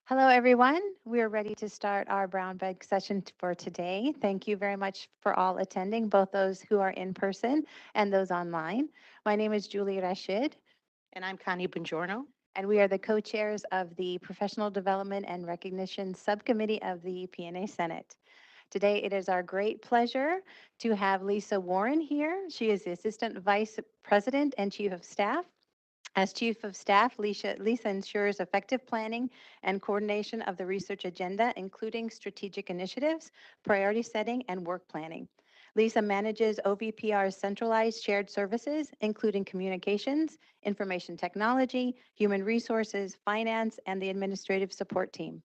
Hello, everyone. We are ready to start our brown bag session for today. Thank you very much for all attending, both those who are in person and those online. My name is Julie Rashid, And I'm Connie Bongiorno. and we are the co-chairs of the Professional Development and Recognition Subcommittee of the PNA Senate. Today, it is our great pleasure to have Lisa Warren here. She is the Assistant Vice President and Chief of Staff. As Chief of Staff, Lisa ensures effective planning and coordination of the research agenda, including strategic initiatives, priority setting, and work planning. Lisa manages OVPR's centralized shared services, including communications, information technology, human resources, finance, and the administrative support team.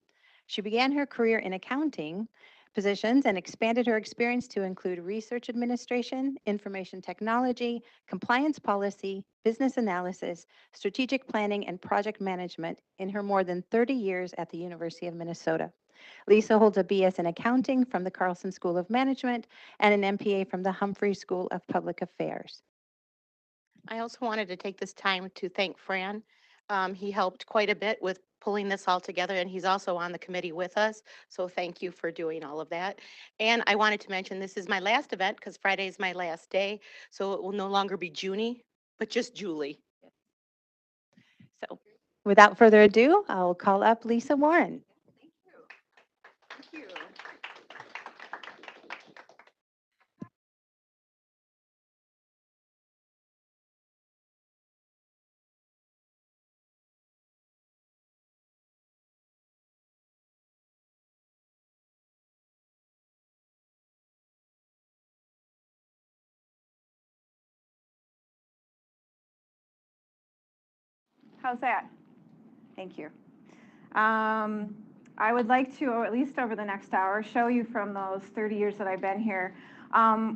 She began her career in accounting positions and expanded her experience to include research administration, information technology, compliance policy, business analysis, strategic planning, and project management in her more than 30 years at the University of Minnesota. Lisa holds a BS in accounting from the Carlson School of Management and an MPA from the Humphrey School of Public Affairs. I also wanted to take this time to thank Fran. He helped quite a bit with pulling this all together, and he's also on the committee with us. So thank you for doing all of that. And I wanted to mention this is my last event because Friday is my last day. So it will no longer be Junie, but just Julie. So without further ado, I'll call up Lisa Warren. Thank you. How's that? Thank you. I would like to, or at least over the next hour, show you from those 30 years that I've been here,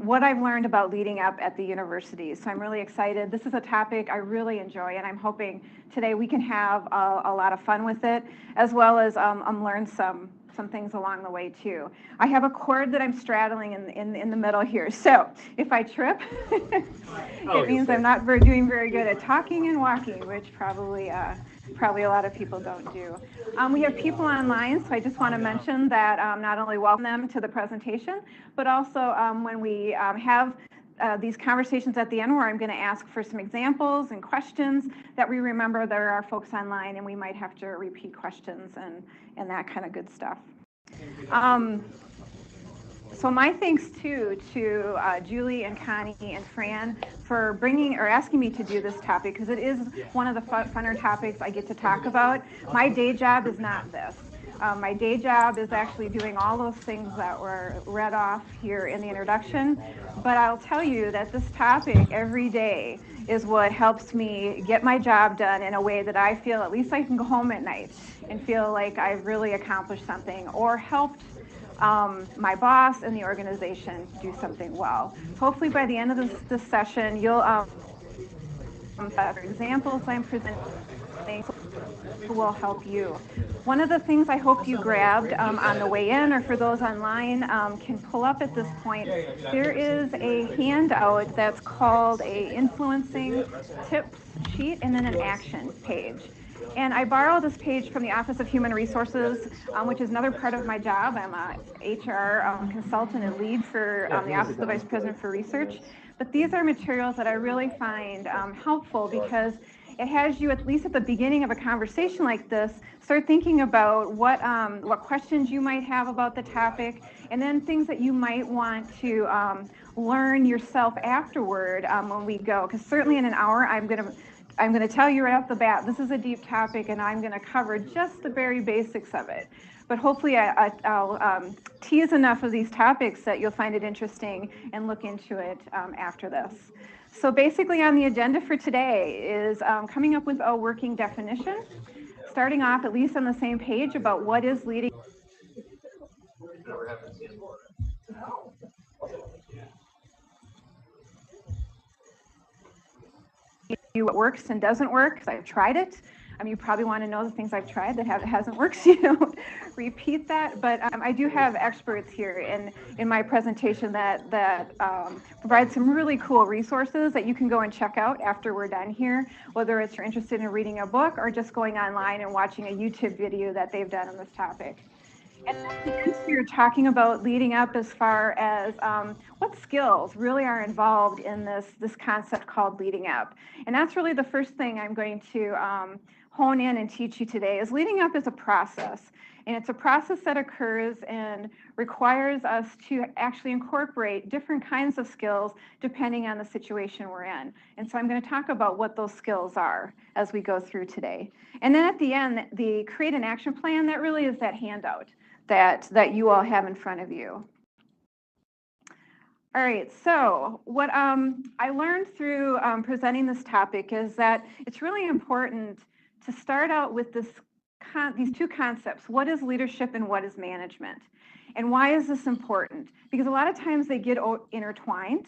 what I've learned about leading up at the university. So I'm really excited. This is a topic I really enjoy, and I'm hoping today we can have a lot of fun with it, as well as learn some things along the way too. I have a cord that I'm straddling in the middle here, so if I trip, it means I'm not doing very good at talking and walking, which probably a lot of people don't do. We have people online, so I just want to mention that not only welcome them to the presentation, but also when we have these conversations at the end where I'm going to ask for some examples and questions, that we remember there are folks online and we might have to repeat questions and that kind of good stuff. So my thanks too to Julie and Connie and Fran for bringing or asking me to do this topic, because it is one of the funner topics I get to talk about. My day job is not this. My day job is actually doing all those things that were read off here in the introduction. But I'll tell you that this topic every day is what helps me get my job done in a way that I feel at least I can go home at night and feel like I've really accomplished something or helped my boss and the organization do something well. Hopefully by the end of this session, you'll examples I'm presenting will help you. One of the things I hope you grabbed on the way in, or for those online can pull up at this point, there is a handout that's called a influencing tips sheet and then an action page. And I borrowed this page from the Office of Human Resources, which is another part of my job. I'm a HR consultant and lead for the Office of the Vice President for Research. But these are materials that I really find helpful, because it has you, at least at the beginning of a conversation like this, start thinking about what questions you might have about the topic, and then things that you might want to learn yourself afterward when we go. Because certainly in an hour, I'm going to tell you right off the bat, this is a deep topic, and I'm going to cover just the very basics of it. But hopefully I'll tease enough of these topics that you'll find it interesting and look into it after this. So basically on the agenda for today is coming up with a working definition, starting off at least on the same page about what is leading what works and doesn't work, because I've tried it. You probably want to know the things I've tried that hasn't worked, so you don't repeat that. But I do have experts here in my presentation that provide some really cool resources that you can go and check out after we're done here, whether it's you're interested in reading a book or just going online and watching a YouTube video that they've done on this topic. And then you're talking about leading up as far as what skills really are involved in this concept called leading up. And that's really the first thing I'm going to hone in and teach you today is leading up is a process. And it's a process that occurs and requires us to actually incorporate different kinds of skills depending on the situation we're in. And so I'm going to talk about what those skills are as we go through today. And then at the end, the create an action plan, that really is that handout that you all have in front of you. All right, so what I learned through presenting this topic is that it's really important to start out with these two concepts. What is leadership and what is management? And why is this important? Because a lot of times they get intertwined,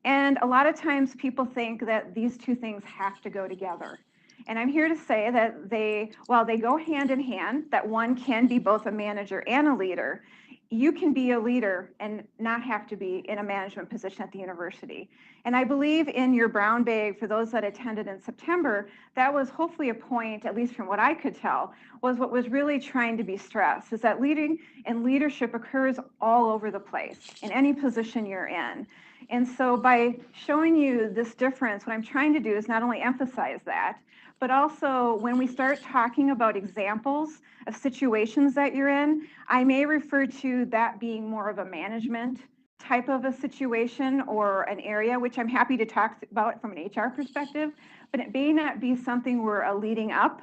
and a lot of times people think that these two things have to go together. And I'm here to say that while they go hand in hand, that one can be both a manager and a leader. You can be a leader and not have to be in a management position at the university. And I believe in your brown bag, for those that attended in September, that was hopefully a point, at least from what I could tell, was what was really trying to be stressed, is that leading and leadership occurs all over the place, in any position you're in. And so by showing you this difference, what I'm trying to do is not only emphasize that, but also when we start talking about examples of situations that you're in, I may refer to that being more of a management type of a situation or an area, which I'm happy to talk about from an HR perspective, but it may not be something where a leading up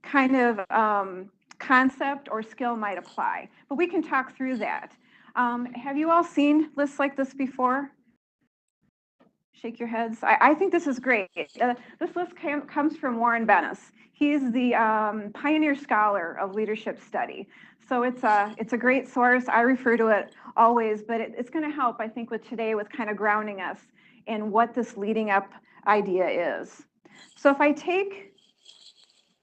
kind of concept or skill might apply, but we can talk through that. Have you all seen lists like this before? Shake your heads. I think this is great. This list comes from Warren Bennis. He's the pioneer scholar of leadership study. So it's a great source. I refer to it always, but it's going to help, I think, with today with kind of grounding us in what this leading up idea is. So if I take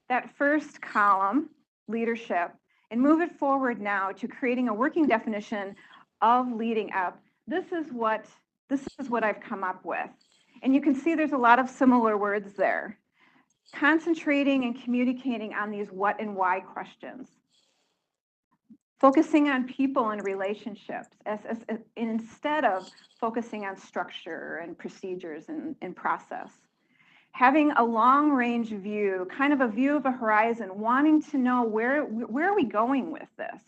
that first column, leadership, and move it forward now to creating a working definition of leading up, this is what I've come up with. And you can see there's a lot of similar words there. Concentrating and communicating on these what and why questions. Focusing on people and relationships instead of focusing on structure and procedures and process. Having a long range view, kind of a view of a horizon, wanting to know where are we going with this?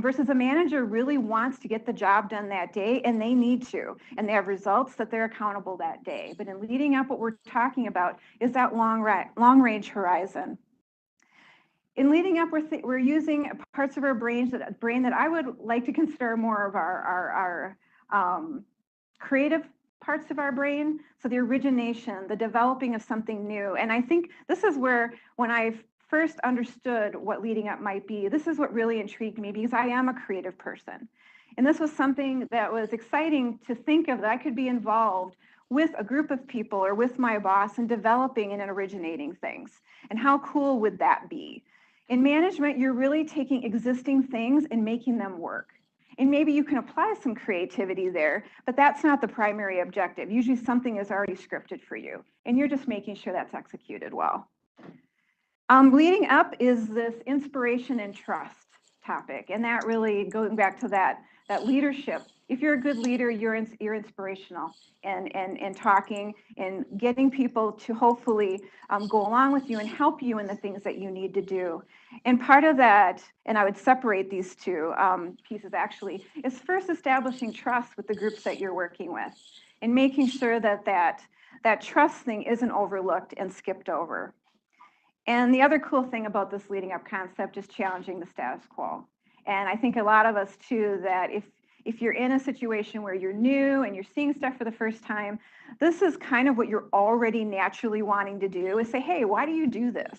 Versus a manager really wants to get the job done that day, and they need to, and they have results that they're accountable that day. But in leading up, what we're talking about is that long range horizon. In leading up, we're using parts of our brain that I would like to consider more of our creative parts of our brain. So the origination, the developing of something new. And I think this is where, when I first understood what leading up might be, this is what really intrigued me, because I am a creative person. And this was something that was exciting to think of, that I could be involved with a group of people or with my boss in developing and originating things. And how cool would that be? In management, you're really taking existing things and making them work. And maybe you can apply some creativity there, but that's not the primary objective. Usually something is already scripted for you, and you're just making sure that's executed well. Leading up is this inspiration and trust topic, and that really, going back to that leadership. If you're a good leader, you're inspirational and talking and getting people to hopefully go along with you and help you in the things that you need to do. And part of that, and I would separate these two pieces actually, is first establishing trust with the groups that you're working with and making sure that trust thing isn't overlooked and skipped over. And the other cool thing about this leading up concept is challenging the status quo. And I think a lot of us too, that if you're in a situation where you're new and you're seeing stuff for the first time, this is kind of what you're already naturally wanting to do, is say, hey, why do you do this?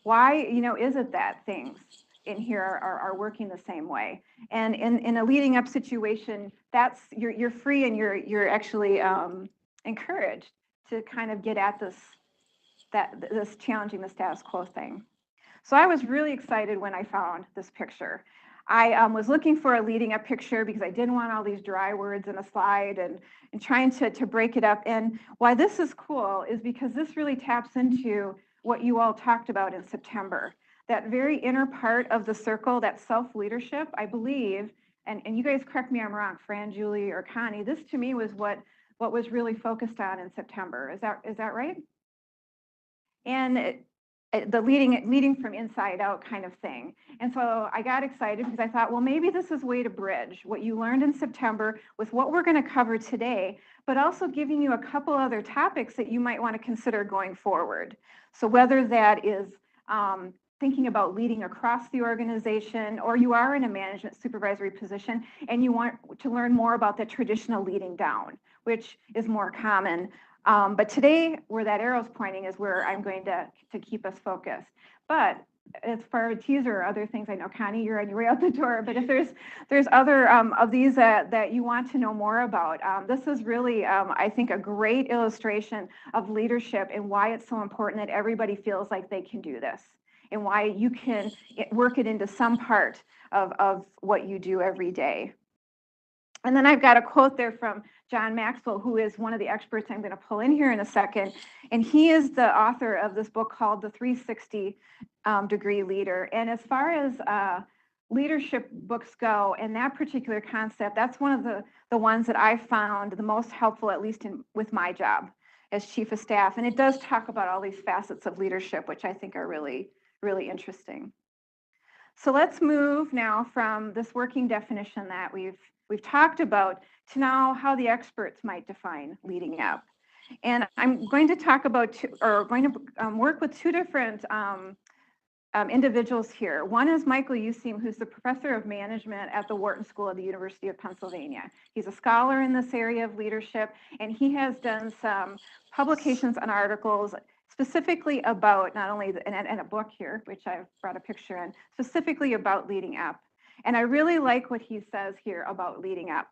Why, is it that things in here are working the same way? And in a leading up situation, that's you're free and you're actually encouraged to kind of get at this this challenging the status quo thing. So I was really excited when I found this picture. I was looking for a leading up picture because I didn't want all these dry words in a slide and trying to break it up. And why this is cool is because this really taps into what you all talked about in September. That very inner part of the circle, that self-leadership, I believe, and you guys correct me if I'm wrong, Fran, Julie, or Connie, this to me was what was really focused on in September. Is that right? And the leading from inside out kind of thing. And so I got excited because I thought, well, maybe this is a way to bridge what you learned in September with what we're going to cover today, but also giving you a couple other topics that you might want to consider going forward. So whether that is thinking about leading across the organization, or you are in a management supervisory position and you want to learn more about the traditional leading down, which is more common. But today, where that arrow's pointing is where I'm going to keep us focused. But as far as teaser or other things, I know, Connie, you're on your way out the door, but if there's other of these that you want to know more about, this is really, I think, a great illustration of leadership and why it's so important that everybody feels like they can do this, and why you can work it into some part of what you do every day. And then I've got a quote there from John Maxwell, who is one of the experts I'm going to pull in here in a second. And he is the author of this book called The 360 Degree Leader. And as far as leadership books go, and that particular concept, that's one of the ones that I found the most helpful, at least with my job as chief of staff. And it does talk about all these facets of leadership, which I think are really, really interesting. So let's move now from this working definition that we've talked about to now how the experts might define leading up. And I'm going to talk about, work with two different individuals here. One is Michael Useem, who's the professor of management at the Wharton School of the University of Pennsylvania. He's a scholar in this area of leadership, and he has done some publications and articles specifically about not only, and a book here, which I've brought a picture in, specifically about leading up. And I really like what he says here about leading up.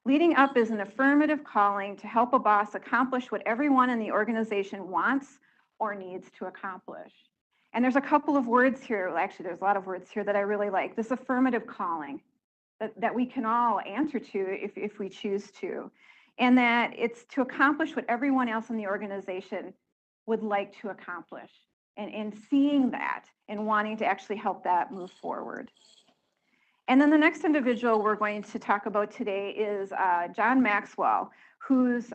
Leading up is an affirmative calling to help a boss accomplish what everyone in the organization wants or needs to accomplish. And there's a couple of words here, well, actually there's a lot of words here that I really like. This affirmative calling that we can all answer to if we choose to. And that it's to accomplish what everyone else in the organization would like to accomplish. And seeing that and wanting to actually help that move forward. And then the next individual we're going to talk about today is John Maxwell, who's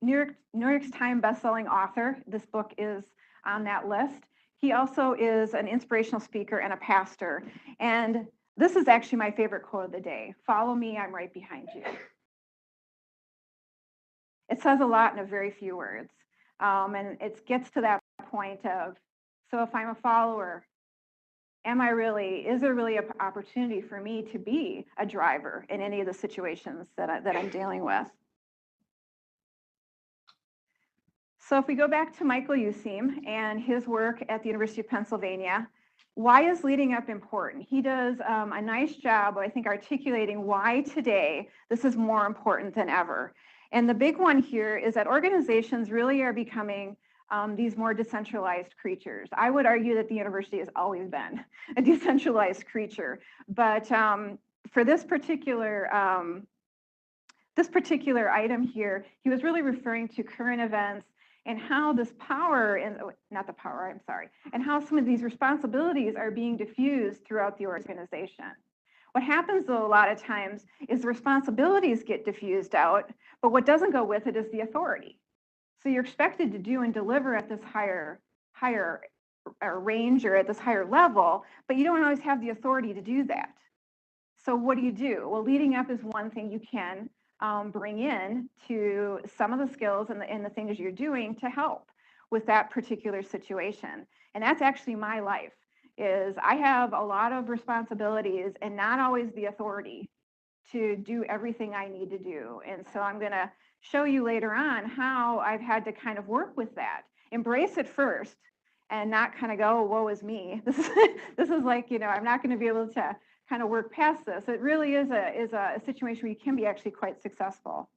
New York Times bestselling author. This book is on that list. He also is an inspirational speaker and a pastor. And this is actually my favorite quote of the day. Follow me, I'm right behind you. It says a lot in a very few words. And it gets to that point of, so if I'm a follower, is there really an opportunity for me to be a driver in any of the situations that I'm dealing with? So if we go back to Michael Useem and his work at the University of Pennsylvania, why is leading up important? He does a nice job, I think, articulating why today this is more important than ever. And the big one here is that organizations really are becoming these more decentralized creatures. I would argue that the university has always been a decentralized creature, but for this particular item here, he was really referring to current events and how this power, and and how some of these responsibilities are being diffused throughout the organization. What happens though a lot of times is the responsibilities get diffused out, but what doesn't go with it is the authority. So you're expected to do and deliver at this higher range or at this higher level, but you don't always have the authority to do that. So what do? Well, leading up is one thing you can bring in to some of the skills and the things you're doing to help with that particular situation. And that's actually my life, is I have a lot of responsibilities and not always the authority to do everything I need to do. And so I'm going to show you later on how I've had to kind of work with that, embrace it first, and not kind of go, woe is me. This is like, I'm not going to be able to kind of work past this. It really is a situation where you can be actually quite successful.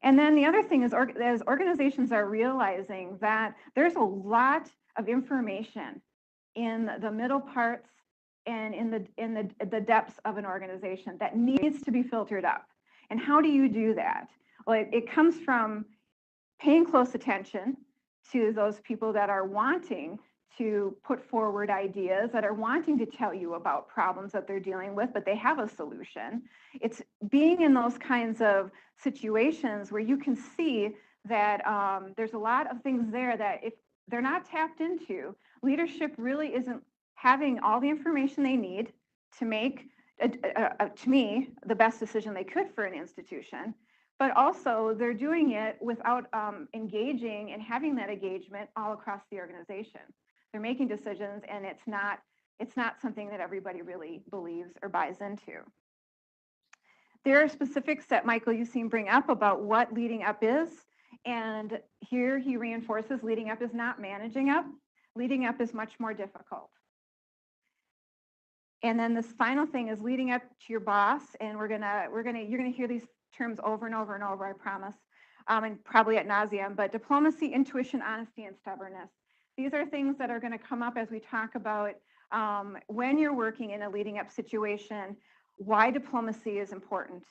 And then the other thing is, as organizations are realizing that there's a lot of information in the middle parts and in the depths of an organization that needs to be filtered up. And how do you do that? Well, it comes from paying close attention to those people that are wanting to put forward ideas, that are wanting to tell you about problems that they're dealing with, but they have a solution. It's being in those kinds of situations where you can see that there's a lot of things there that if they're not tapped into, leadership really isn't having all the information they need to make, to me, the best decision they could for an institution. But also they're doing it without engaging and having that engagement all across the organization. They're making decisions, and it's not something that everybody really believes or buys into. There are specifics that Michael Youssef bring up about what leading up is, and here he reinforces leading up is not managing up. Leading up is much more difficult. And then this final thing is leading up to your boss, and you're gonna hear these terms over and over and over, I promise, and probably ad nauseum, but diplomacy, intuition, honesty, and stubbornness. These are things that are going to come up as we talk about when you're working in a leading up situation, why diplomacy is important,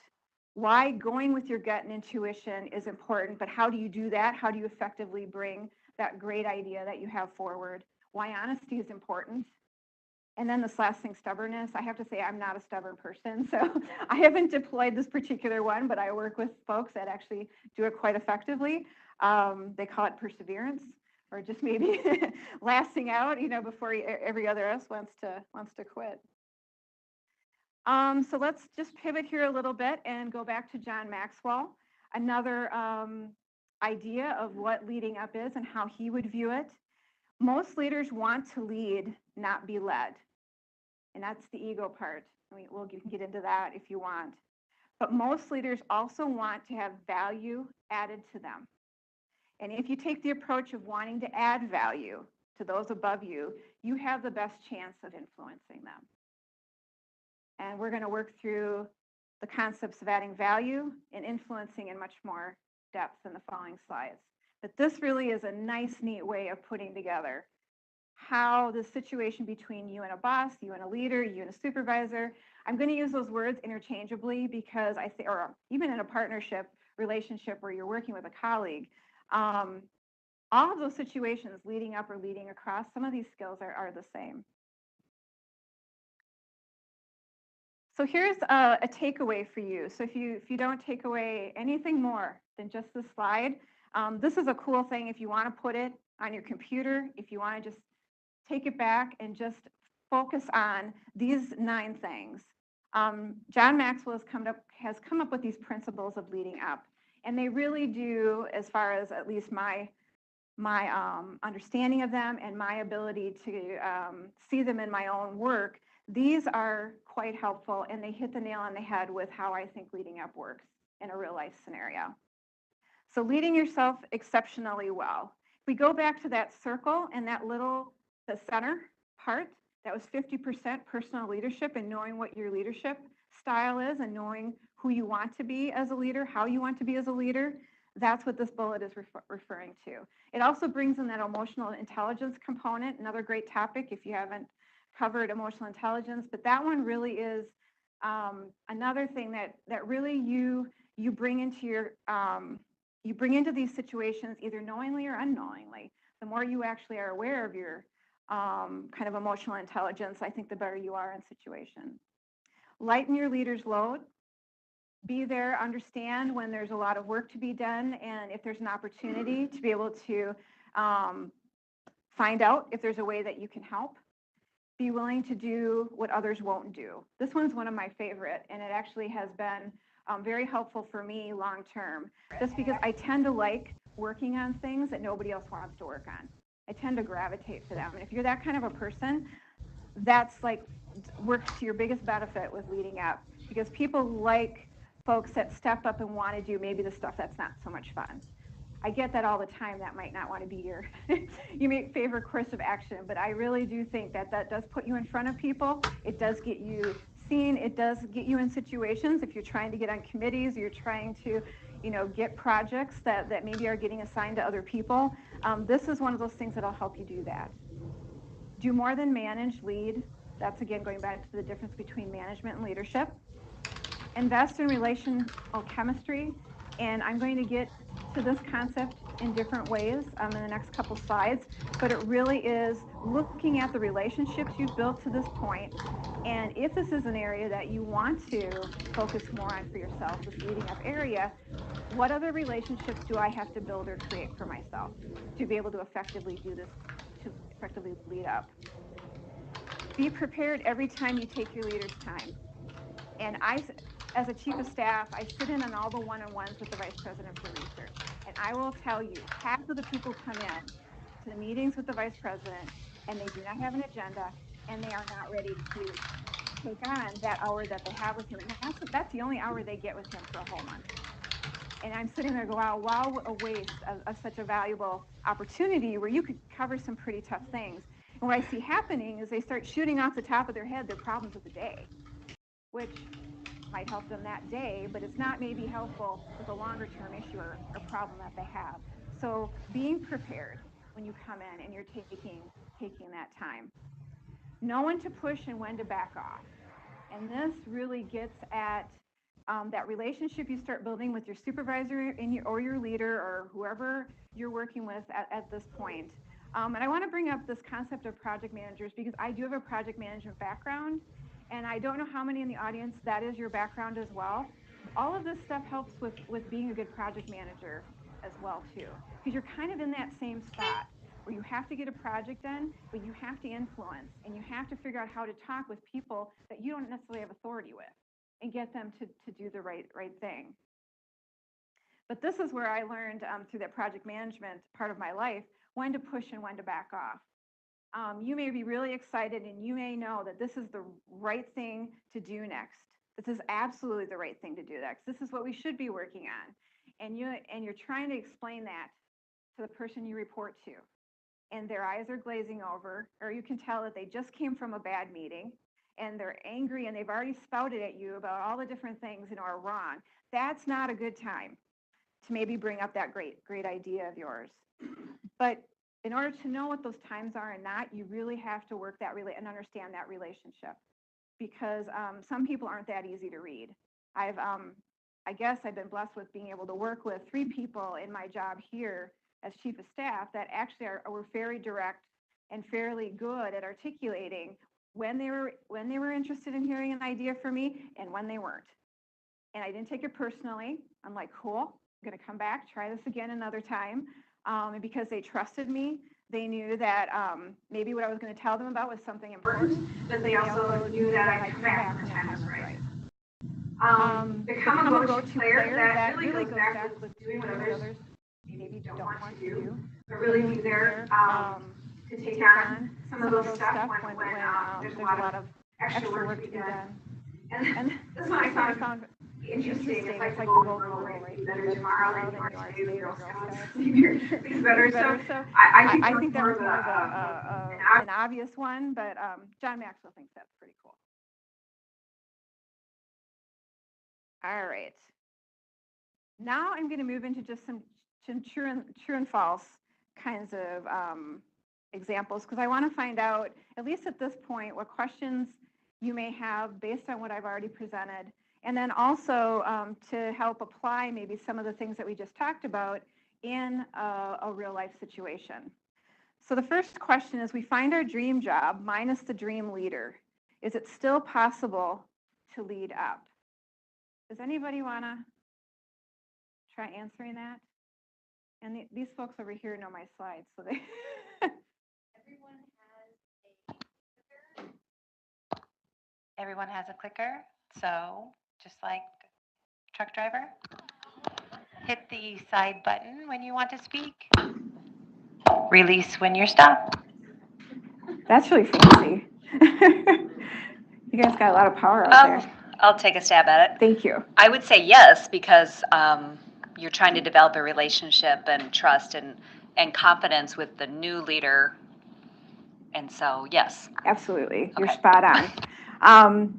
why going with your gut and intuition is important, but how do you do that? How do you effectively bring that great idea that you have forward? Why honesty is important. And then this last thing, stubbornness. I have to say I'm not a stubborn person, so I haven't deployed this particular one, but I work with folks that actually do it quite effectively. They call it perseverance, or just maybe lasting out, before every other us wants to quit. So let's just pivot here a little bit and go back to John Maxwell. Another idea of what leading up is and how he would view it. Most leaders want to lead, not be led. And that's the ego part. You can get into that if you want. But most leaders also want to have value added to them. And if you take the approach of wanting to add value to those above you, you have the best chance of influencing them. And we're going to work through the concepts of adding value and influencing in much more depth in the following slides. But this really is a nice, neat way of putting together how the situation between you and a boss, you and a leader, you and a supervisor, I'm going to use those words interchangeably because or even in a partnership relationship where you're working with a colleague, all of those situations leading up or leading across, some of these skills are the same. So here's a takeaway for you. So if you don't take away anything more than just this slide, this is a cool thing if you want to put it on your computer, if you want to just take it back and just focus on these 9 things. John Maxwell has come up with these principles of leading up, and they really do, as far as at least my understanding of them and my ability to see them in my own work, these are quite helpful, and they hit the nail on the head with how I think leading up works in a real life scenario. So leading yourself exceptionally well. If we go back to that circle and the center part, that was 50% personal leadership and knowing what your leadership style is and knowing who you want to be as a leader, how you want to be as a leader. That's what this bullet is referring to. It also brings in that emotional intelligence component, another great topic if you haven't covered emotional intelligence, but that one really is another thing that really you bring into you bring into these situations either knowingly or unknowingly. The more you actually are aware of your kind of emotional intelligence, I think the better you are in situations. Lighten your leader's load. Be there, understand when there's a lot of work to be done, and if there's an opportunity to be able to find out if there's a way that you can help. Be willing to do what others won't do. This one's one of my favorite, and it actually has been very helpful for me long term, just because I tend to like working on things that nobody else wants to work on. I tend to gravitate to them. And if you're that kind of a person, that's like works to your biggest benefit with leading up, because people like folks that step up and want to do maybe the stuff that's not so much fun. I get that all the time. That might not want to be your favorite course of action, but I really do think that does put you in front of people. It does get you seen, it does get you in situations if you're trying to get on committees, or you're trying to, get projects that maybe are getting assigned to other people. This is one of those things that'll help you do that. Do more than manage, lead. That's, again, going back to the difference between management and leadership. Invest in relational chemistry, and I'm going to get to this concept in different ways in the next couple slides, but it really is looking at the relationships you've built to this point, and if this is an area that you want to focus more on for yourself, this leading up area, what other relationships do I have to build or create for myself to be able to effectively do this, to effectively lead up? Be prepared every time you take your leader's time. And I, as a chief of staff, I sit in on all the one-on-ones with the vice president for research. And I will tell you, half of the people come in to the meetings with the vice president, and they do not have an agenda, and they are not ready to take on that hour that they have with him. And that's the only hour they get with him for a whole month. And I'm sitting there going, wow, a waste of such a valuable opportunity where you could cover some pretty tough things. And what I see happening is they start shooting off the top of their head their problems of the day, which might help them that day, but it's not maybe helpful with a longer term issue or problem that they have. So being prepared when you come in and you're taking that time. Know when to push and when to back off. And this really gets at that relationship you start building with your supervisor or your leader or whoever you're working with at this point. And I want to bring up this concept of project managers because I do have a project management background, and I don't know how many in the audience that is your background as well. All of this stuff helps with being a good project manager as well too, because you're kind of in that same spot where you have to get a project done, but you have to influence and you have to figure out how to talk with people that you don't necessarily have authority with and get them to do the right thing. But this is where I learned through that project management part of my life, when to push and when to back off. You may be really excited and you may know that this is the right thing to do next. This is absolutely the right thing to do next. This is what we should be working on. And you're trying to explain that to the person you report to. And their eyes are glazing over, or you can tell that they just came from a bad meeting and they're angry and they've already spouted at you about all the different things are wrong. That's not a good time to maybe bring up that great idea of yours. But in order to know what those times are and not, you really have to work that and understand that relationship, because some people aren't that easy to read. I guess I've been blessed with being able to work with 3 people in my job here as chief of staff that actually were very direct and fairly good at articulating when they were interested in hearing an idea from me and when they weren't. And I didn't take it personally. I'm like, cool, I'm going to come back, try this again another time. And because they trusted me, they knew that maybe what I was going to tell them about was something important, but they also knew that I'd come back when the time was right. Become a go-to player, that really goes back with doing what others maybe don't want to do, but really be there to take on some of those stuff when there's a lot of extra work to be done. And this one I found interesting. It's like the golden rule, right? Be better tomorrow than you are today, Girl Scouts. Be better. So I think that was more of an obvious one, but John Maxwell thinks that's pretty cool. All right. Now I'm going to move into just some true and false kinds of examples, because I want to find out, at least at this point, what questions you may have based on what I've already presented, and then also to help apply maybe some of the things that we just talked about in a real life situation. So the first question is, we find our dream job minus the dream leader. Is it still possible to lead up? Does anybody want to try answering that? And these folks over here know my slides, so they. Everyone has a clicker, so just like truck driver, hit the side button when you want to speak. Release when you're stopped. That's really fancy. You guys got a lot of power out there. I'll take a stab at it. Thank you. I would say yes, because you're trying to develop a relationship and trust and confidence with the new leader. And so, yes. Absolutely. Okay. You're spot on.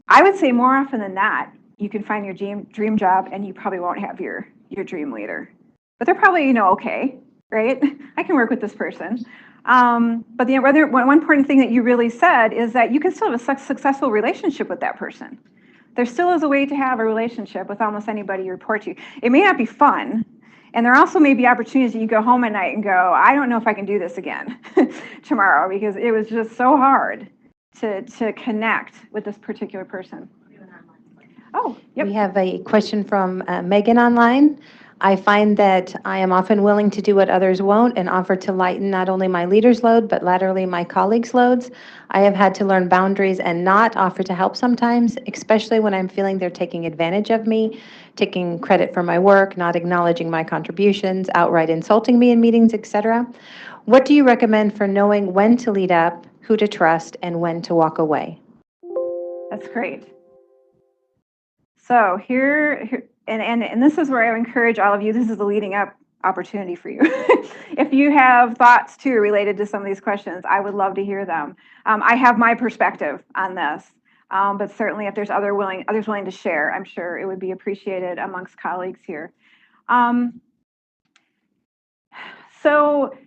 I would say more often than not, you can find your dream job and you probably won't have your dream leader. But they're probably, okay, right? I can work with this person. But the other one important thing that you really said is that you can still have a successful relationship with that person. There still is a way to have a relationship with almost anybody you report to. It may not be fun, and there also may be opportunities that you go home at night and go, I don't know if I can do this again tomorrow because it was just so hard to connect with this particular person. Oh, yep. We have a question from Megan online. I find that I am often willing to do what others won't and offer to lighten not only my leader's load, but laterally my colleagues' loads. I have had to learn boundaries and not offer to help sometimes, especially when I'm feeling they're taking advantage of me, taking credit for my work, not acknowledging my contributions, outright insulting me in meetings, etc. What do you recommend for knowing when to lead up, who to trust, and when to walk away? That's great. So here and this is where I encourage all of you, this is the leading up opportunity for you. If you have thoughts too related to some of these questions, I would love to hear them. I have my perspective on this, but certainly if there's others willing to share, I'm sure it would be appreciated amongst colleagues here. So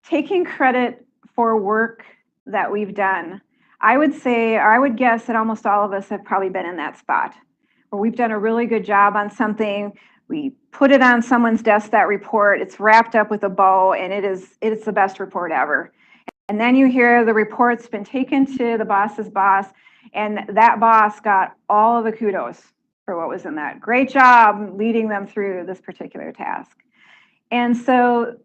taking credit for work that we've done, I would say, or I would guess that almost all of us have probably been in that spot where we've done a really good job on something. We put it on someone's desk, that report, it's wrapped up with a bow, and it's the best report ever. And then you hear the report's been taken to the boss's boss, and that boss got all of the kudos for what was in that. Great job leading them through this particular task. And so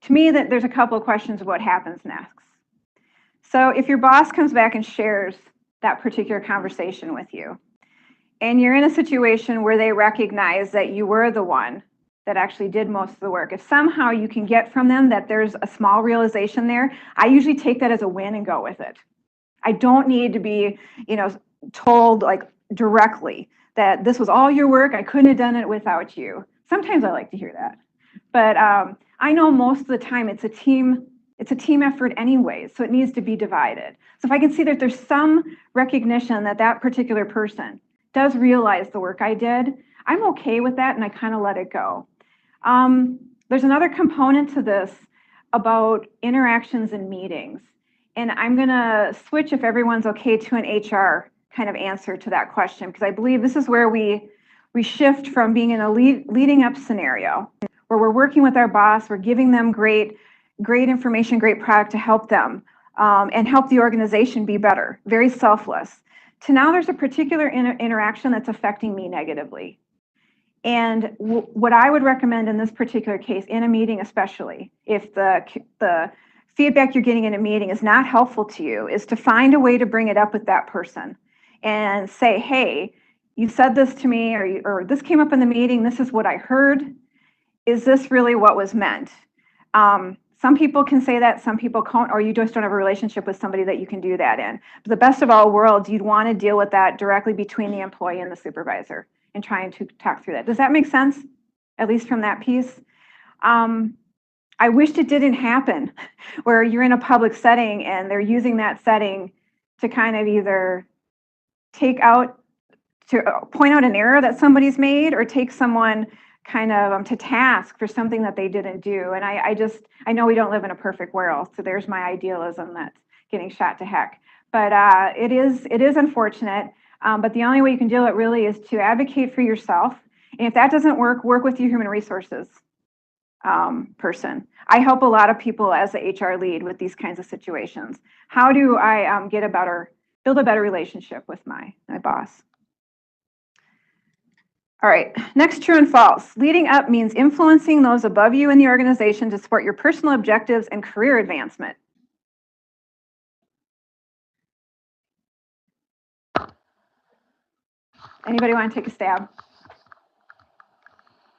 to me, that there's a couple of questions of what happens next. So if your boss comes back and shares that particular conversation with you, and you're in a situation where they recognize that you were the one that actually did most of the work, if somehow you can get from them that there's a small realization there, I usually take that as a win and go with it. I don't need to be, told like directly that this was all your work, I couldn't have done it without you. Sometimes I like to hear that. But I know most of the time it's a team effort anyway, so it needs to be divided. So if I can see that there's some recognition that that particular person does realize the work I did, I'm okay with that and I kind of let it go. There's another component to this about interactions and meetings. And I'm gonna switch, if everyone's okay, to an HR kind of answer to that question, because I believe this is where we shift from being in a leading up scenario, where we're working with our boss, we're giving them great information, great product to help them and help the organization be better, very selfless. To now there's a particular interaction that's affecting me negatively. And what I would recommend in this particular case, in a meeting especially, if the feedback you're getting in a meeting is not helpful to you, is to find a way to bring it up with that person and say, hey, you said this to me, or this came up in the meeting, this is what I heard. Is this really what was meant? Some people can say that, some people can't, or you just don't have a relationship with somebody that you can do that in. But the best of all worlds, you'd want to deal with that directly between the employee and the supervisor and trying to talk through that. Does that make sense? At least from that piece? I wished it didn't happen where you're in a public setting and they're using that setting to kind of either point out an error that somebody's made or take someone kind of to task for something that they didn't do. And I know we don't live in a perfect world, so there's my idealism that's getting shot to heck. But it is unfortunate, but the only way you can deal with it really is to advocate for yourself. And if that doesn't work with your human resources person. I help a lot of people as the HR lead with these kinds of situations. How do I build a better relationship with my boss? All right, next, true and false. Leading up means influencing those above you in the organization to support your personal objectives and career advancement. Anybody want to take a stab?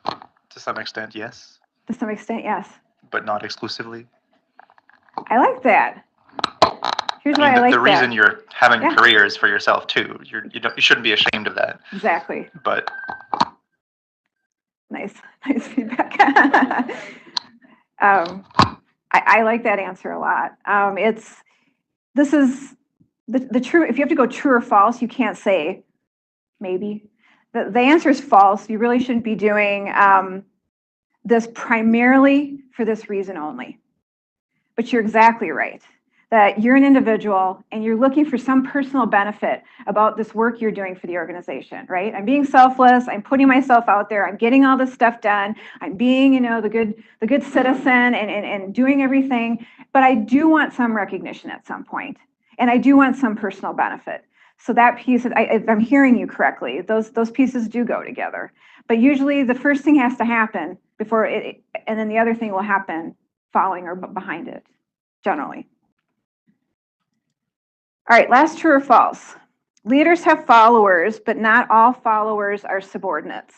To some extent, yes. To some extent, yes. But not exclusively. I like that. Here's why I like that. The reason you're having a career is for yourself too. You shouldn't be ashamed of that. Exactly. But nice feedback. I like that answer a lot. the true, if you have to go true or false, you can't say maybe. The answer is false. You really shouldn't be doing this primarily for this reason only. But you're exactly right, that you're an individual and you're looking for some personal benefit about this work you're doing for the organization, right? I'm being selfless, I'm putting myself out there, I'm getting all this stuff done, I'm being, the good citizen and doing everything, but I do want some recognition at some point, and I do want some personal benefit. So that piece, if I'm hearing you correctly, those pieces do go together. But usually the first thing has to happen before it, and then the other thing will happen following or behind it, generally. All right, last true or false. Leaders have followers, but not all followers are subordinates.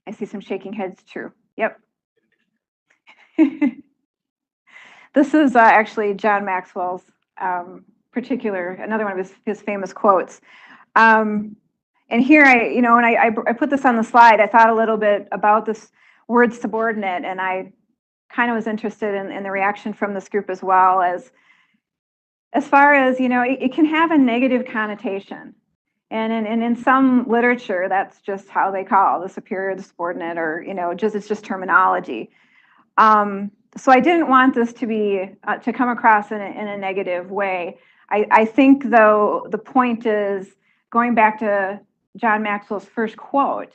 I see some shaking heads, true. Yep. This is actually John Maxwell's another one of his famous quotes. And here when I put this on the slide, I thought a little bit about this word subordinate, and I kind of was interested in the reaction from this group as well, as far as, it can have a negative connotation. And in some literature, that's just how they call the superior, the subordinate, or, it's just terminology. So I didn't want this to be, to come across in a negative way. I think, though, the point is, going back to John Maxwell's first quote,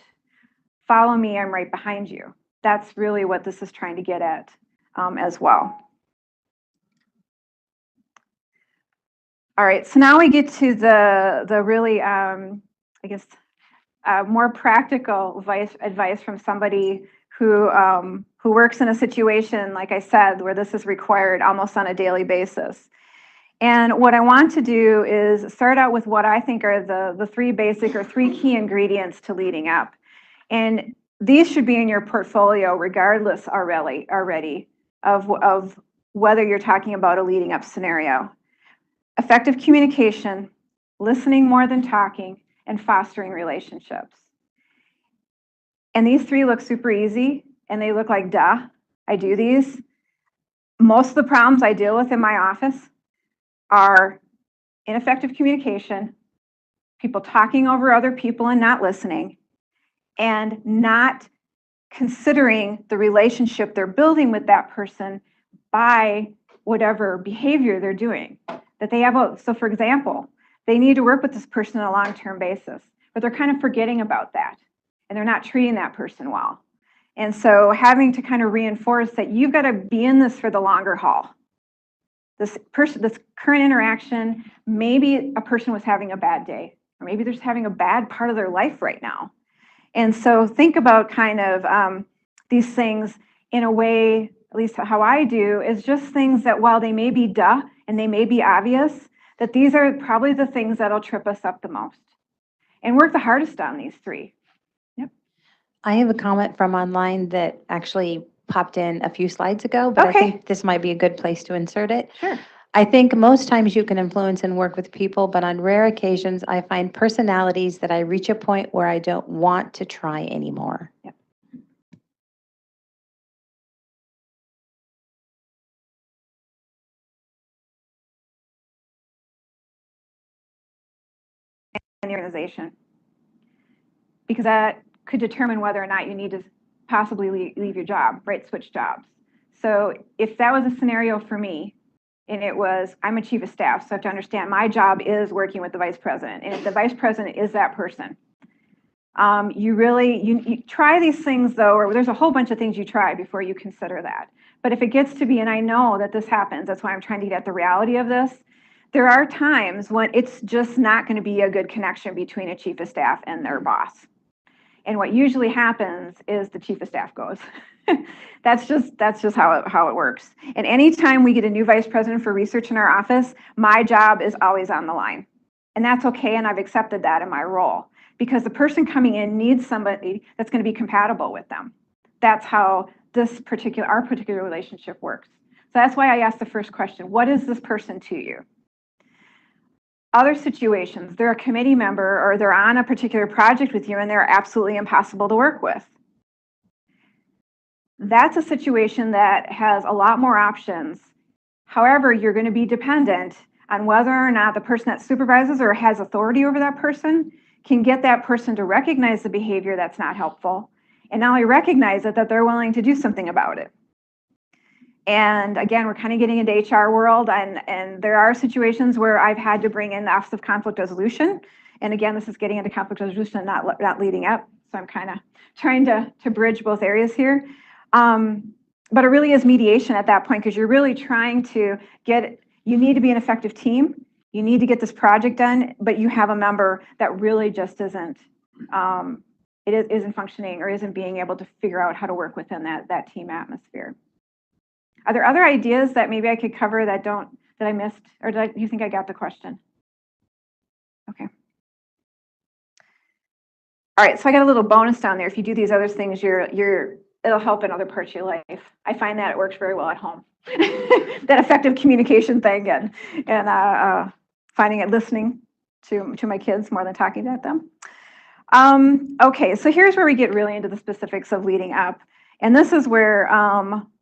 follow me, I'm right behind you. That's really what this is trying to get at as well. All right, so now we get to the really, more practical advice from somebody who works in a situation, like I said, where this is required almost on a daily basis. And what I want to do is start out with what I think are the three basic or three key ingredients to leading up. And these should be in your portfolio regardless already of whether you're talking about a leading up scenario. Effective communication, listening more than talking, and fostering relationships. And these three look super easy, and they look like, duh, I do these. Most of the problems I deal with in my office are ineffective communication, people talking over other people and not listening, and not considering the relationship they're building with that person by whatever behavior they're doing. That they have so for example, they need to work with this person on a long-term basis, but they're kind of forgetting about that, and they're not treating that person well. And so having to kind of reinforce that you've got to be in this for the longer haul. This current interaction, maybe a person was having a bad day, or maybe they're just having a bad part of their life right now. And so think about kind of these things in a way, at least how I do, is just things that while they may be duh and they may be obvious, that these are probably the things that'll trip us up the most and work the hardest on these three. Yep. I have a comment from online that actually popped in a few slides ago, but Okay. I think this might be a good place to insert it. Sure. I think most times you can influence and work with people, but on rare occasions, I find personalities that I reach a point where I don't want to try anymore. Yep. In the organization, because that could determine whether or not you need to possibly leave your job, right? Switch jobs. So if that was a scenario for me, and it was, I'm a chief of staff, so I have to understand my job is working with the vice president, and if the vice president is that person, you try these things though, or there's a whole bunch of things you try before you consider that. But if it gets to be, and I know that this happens, that's why I'm trying to get at the reality of this, there are times when it's just not going to be a good connection between a chief of staff and their boss. And what usually happens is the chief of staff goes. That's just how it works. And anytime we get a new vice president for research in our office, my job is always on the line. And that's okay, and I've accepted that in my role, because the person coming in needs somebody that's going to be compatible with them. That's how our particular relationship works. So that's why I asked the first question, what is this person to you? Other situations, they're a committee member or they're on a particular project with you and they're absolutely impossible to work with. That's a situation that has a lot more options However, you're going to be dependent on whether or not the person that supervises or has authority over that person can get that person to recognize the behavior that's not helpful, and not only recognize it, that they're willing to do something about it. And again, we're kind of getting into HR world, and there are situations where I've had to bring in the Office of Conflict Resolution. And again, this is getting into conflict resolution, not leading up. So I'm kind of trying to bridge both areas here. But it really is mediation at that point, because you're really trying to you need to be an effective team. You need to get this project done, but you have a member that really just isn't functioning or isn't being able to figure out how to work within that team atmosphere. Are there other ideas that maybe I could cover that I missed, or you think I got the question? Okay. All right, so I got a little bonus down there. If you do these other things, it'll help in other parts of your life. I find that it works very well at home. That effective communication thing, and finding it listening to my kids more than talking at them. Okay, so here's where we get really into the specifics of leading up. And this is where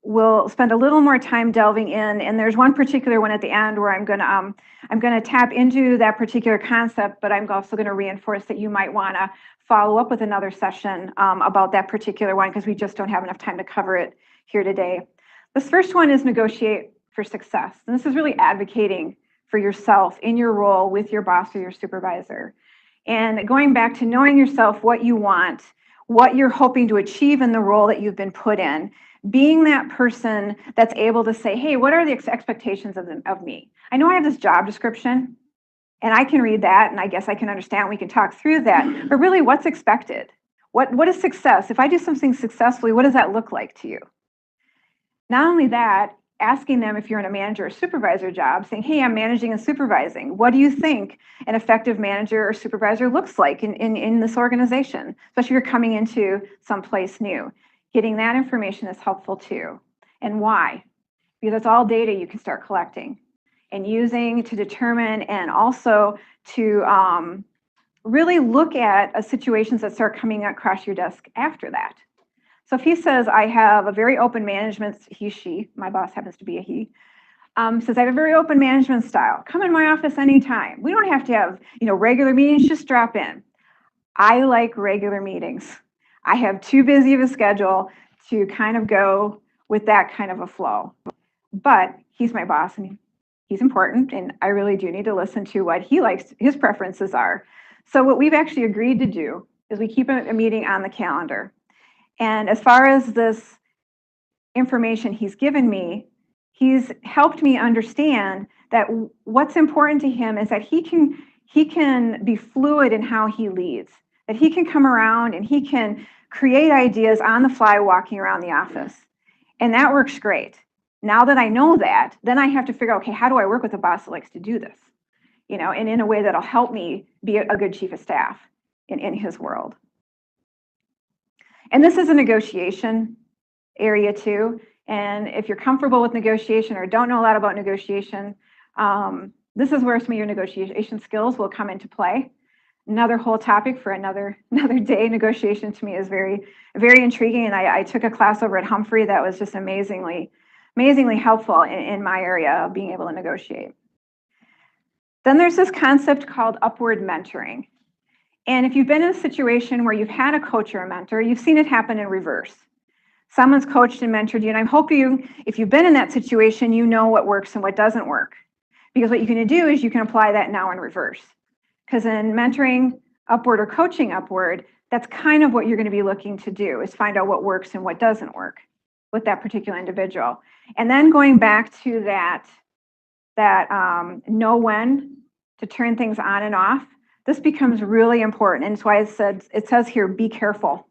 we'll spend a little more time delving in. And there's one particular one at the end where I'm gonna tap into that particular concept, but I'm also gonna reinforce that you might wanna follow up with another session about that particular one, because we just don't have enough time to cover it here today. This first one is negotiate for success. And this is really advocating for yourself in your role with your boss or your supervisor. And going back to knowing yourself, what you want, what you're hoping to achieve in the role that you've been put in, being that person that's able to say, hey, what are the expectations of me? I know I have this job description, and I can read that, and I guess I can understand, we can talk through that, but really, what's expected? What is success? If I do something successfully, what does that look like to you? Not only that, asking them if you're in a manager or supervisor job, saying, hey, I'm managing and supervising. What do you think an effective manager or supervisor looks like in this organization, especially if you're coming into someplace new? Getting that information is helpful too. And why? Because that's all data you can start collecting and using to determine, and also to really look at situations that start coming across your desk after that. So if he says, I have a very open management, she, my boss happens to be a he, says, I have a very open management style. Come in my office anytime. We don't have to have, regular meetings, just drop in. I like regular meetings. I have too busy of a schedule to kind of go with that kind of a flow. But he's my boss, and he's important, and I really do need to listen to what he likes, his preferences are. So what we've actually agreed to do is we keep a meeting on the calendar. And as far as this information he's given me, he's helped me understand that what's important to him is that he can be fluid in how he leads, that he can come around and he can create ideas on the fly walking around the office. And that works great. Now that I know that, then I have to figure out, okay, how do I work with a boss that likes to do this? And in a way that'll help me be a good chief of staff in his world. And this is a negotiation area too. And if you're comfortable with negotiation or don't know a lot about negotiation, this is where some of your negotiation skills will come into play. Another whole topic for another day. Negotiation to me is very, very intriguing. And I took a class over at Humphrey that was just amazingly helpful in my area of being able to negotiate. Then there's this concept called upward mentoring. And if you've been in a situation where you've had a coach or a mentor, you've seen it happen in reverse. Someone's coached and mentored you, and I hope if you've been in that situation, you know what works and what doesn't work. Because what you can do is you can apply that now in reverse. Because in mentoring upward or coaching upward, that's kind of what you're going to be looking to do, is find out what works and what doesn't work with that particular individual. And then going back to that know when to turn things on and off, this becomes really important. And it's why it says here, be careful.